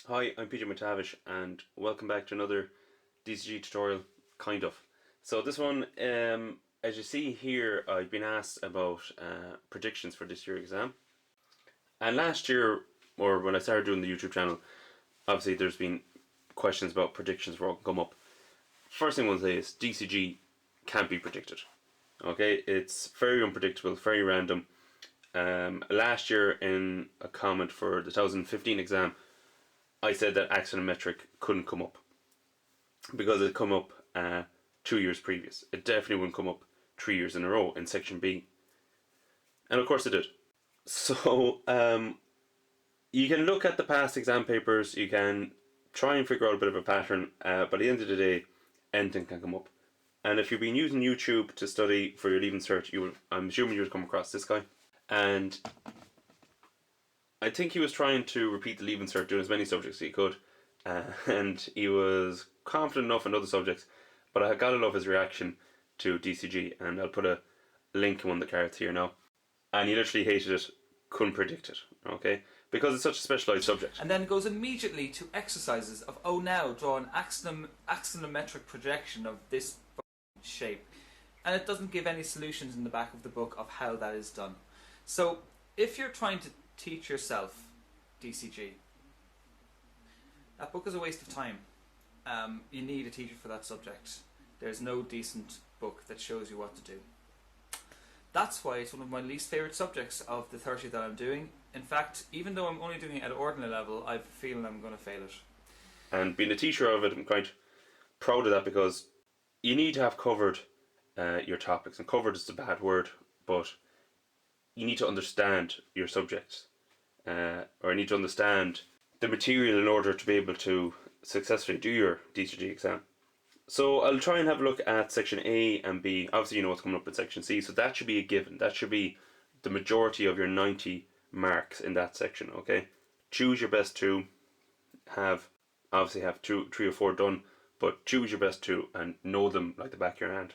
Hi, I'm Peter McTavish and welcome back to another DCG tutorial, kind of. So this one, as you see here, I've been asked about predictions for this year's exam. And last year, or when I started doing the YouTube channel, obviously there's been questions about predictions for what come up. First thing I want to say is DCG can't be predicted. Okay, it's very unpredictable, very random. Last year in a comment for the 2015 exam, I said that axonometric couldn't come up because it come up 2 years previous. It definitely wouldn't come up 3 years in a row in section B, and of course it did. So you can look at the past exam papers, you can try and figure out a bit of a pattern, but at the end of the day, anything can come up. And if you've been using YouTube to study for your Leaving Cert, I'm assuming you would come across this guy, and I think he was trying to repeat the Leaving Cert, doing as many subjects as he could, and he was confident enough in other subjects, but I gotta love his reaction to DCG, and I'll put a link in one of the cards here now. And he literally hated it, couldn't predict it, okay? Because it's such a specialised subject. And then it goes immediately to exercises of, oh, now draw an axonometric projection of this shape. And it doesn't give any solutions in the back of the book of how that is done. So if you're trying to teach yourself DCG, that book is a waste of time. You need a teacher for that subject. There's no decent book that shows you what to do. That's why it's one of my least favourite subjects of the 30 that I'm doing. In fact, even though I'm only doing it at ordinary level, I have a feeling I'm going to fail it. And being a teacher of it, I'm quite proud of that, because you need to have covered your topics. And covered is a bad word, but you need to understand your subjects, or you need to understand the material in order to be able to successfully do your DCG exam. So I'll try and have a look at section A and B. Obviously you know what's coming up in section C, so that should be a given. That should be the majority of your 90 marks in that section, okay? Choose your best two. Obviously have 2, 3 or 4 done, but choose your best two and know them like the back of your hand.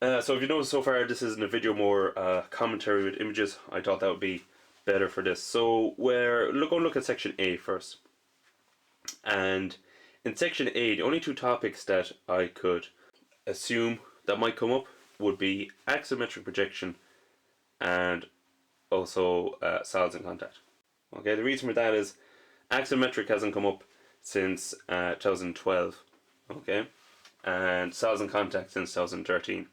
So if you notice so far, this isn't a video, more commentary with images. I thought that would be better for this. So we're going to look at section A first. And in section A, the only 2 topics that I could assume that might come up would be axonometric projection and also solids in contact. Okay, the reason for that is axonometric hasn't come up since 2012. Okay, and solids in contact since 2013.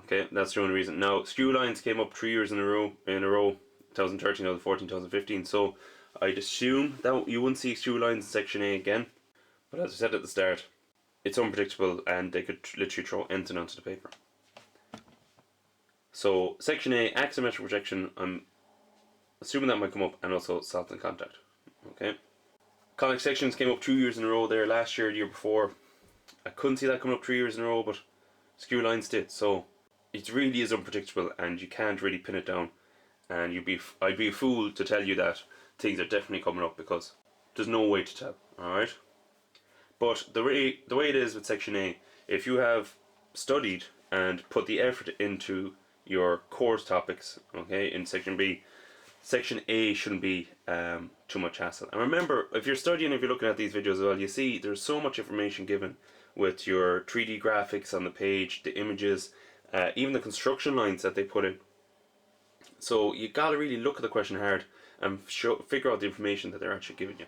Okay, that's the only reason. Now, skew lines came up 3 years in a row, 2013, 2014, 2015. So I'd assume that you wouldn't see skew lines in section A again. But as I said at the start, it's unpredictable and they could literally throw anything onto the paper. So section A, axonometric projection, I'm assuming that might come up, and also solids in contact. Okay. Conic sections came up 2 years in a row there, last year, the year before. I couldn't see that coming up 3 years in a row, but skew lines did. So it really is unpredictable and you can't really pin it down. And I'd be a fool to tell you that things are definitely coming up, because there's no way to tell, alright? But the way it is with section A, if you have studied and put the effort into your course topics, okay, in section B, section A shouldn't be too much hassle. And remember, if you're studying, if you're looking at these videos as well, you see there's so much information given with your 3D graphics on the page, the images, even the construction lines that they put in. So you gotta really look at the question hard and figure out the information that they're actually giving you.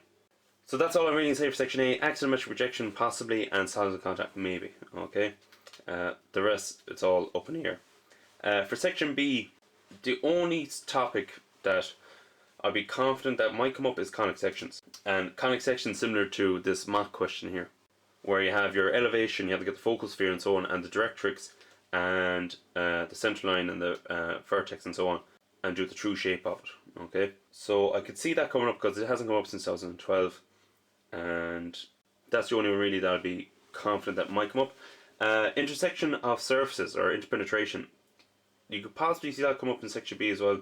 So that's all I'm really saying for section A. Axonometric projection possibly, and solids in contact maybe. Okay, the rest, it's all up in the air. For section B, the only topic that I'd be confident that might come up is conic sections. And conic sections similar to this mock question here, where you have your elevation, you have to get the focal sphere and so on, and the directrix, and the center line and the vertex and so on, and do the true shape of it. Okay, so I could see that coming up because it hasn't come up since 2012, and that's the only one really that I'd be confident that might come up. Intersection of surfaces or interpenetration, you could possibly see that come up in section B as well,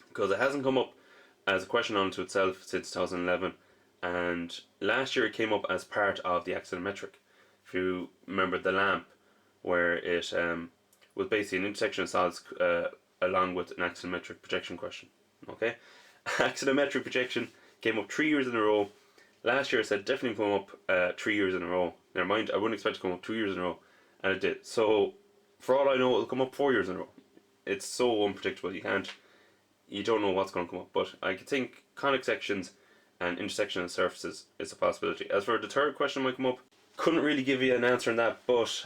because it hasn't come up as a question onto itself since 2011, and last year it came up as part of the axonometric. If you remember the lamp, where it was basically an intersection of solids along with an axonometric projection question. Okay, axonometric projection came up 3 years in a row, Last year I said definitely come up 3 years in a row. Never mind, I wouldn't expect it to come up 2 years in a row, and it did. So, for all I know, it'll come up 4 years in a row. It's so unpredictable. You don't know what's going to come up. But I could think conic sections and intersectional surfaces is a possibility. As for the third question might come up, couldn't really give you an answer on that, but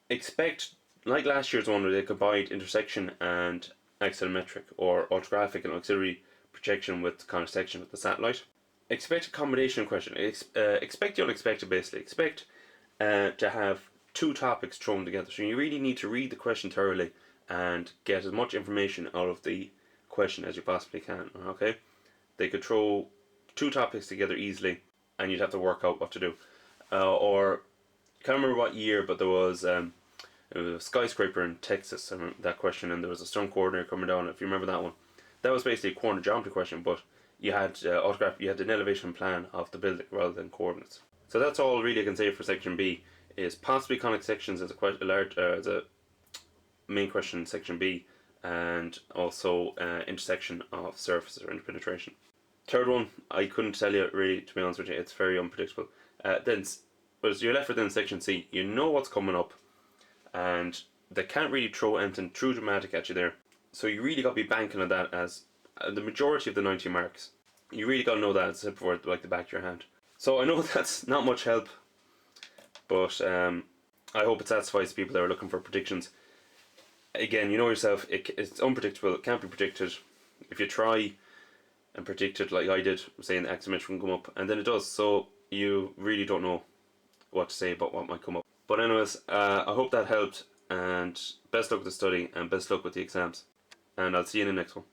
expect, like last year's one where they combined intersection and axonometric or orthographic and auxiliary projection with conic section with the satellite. Expect a combination question. Expect the unexpected, basically. Expect to have two topics thrown together. So you really need to read the question thoroughly and get as much information out of the question as you possibly can. Okay? They could throw two topics together easily, and you'd have to work out what to do. Or I can't remember what year, but there was a skyscraper in Texas. I remember that question, and there was a storm coordinator coming down. If you remember that one, that was basically a coordinate geometry question, but you had you had an elevation plan of the building rather than coordinates. So that's all really I can say for section B. Is possibly conic sections as as a main question in section B, and also intersection of surfaces or interpenetration. Third one, I couldn't tell you really, to be honest with you. It's very unpredictable. You're left with in section C. You know what's coming up, and they can't really throw anything too dramatic at you there. So you really got to be banking on that as the majority of the 90 marks. You really got to know that as for like the back of your hand. So I know that's not much help, but I hope it satisfies people that are looking for predictions. Again, you know yourself, it's unpredictable. It can't be predicted. If you try and predict it like I did, saying the axonometric can come up, and then it does. So you really don't know what to say about what might come up. But anyways, I hope that helped, and best luck with the study and best luck with the exams. And I'll see you in the next one.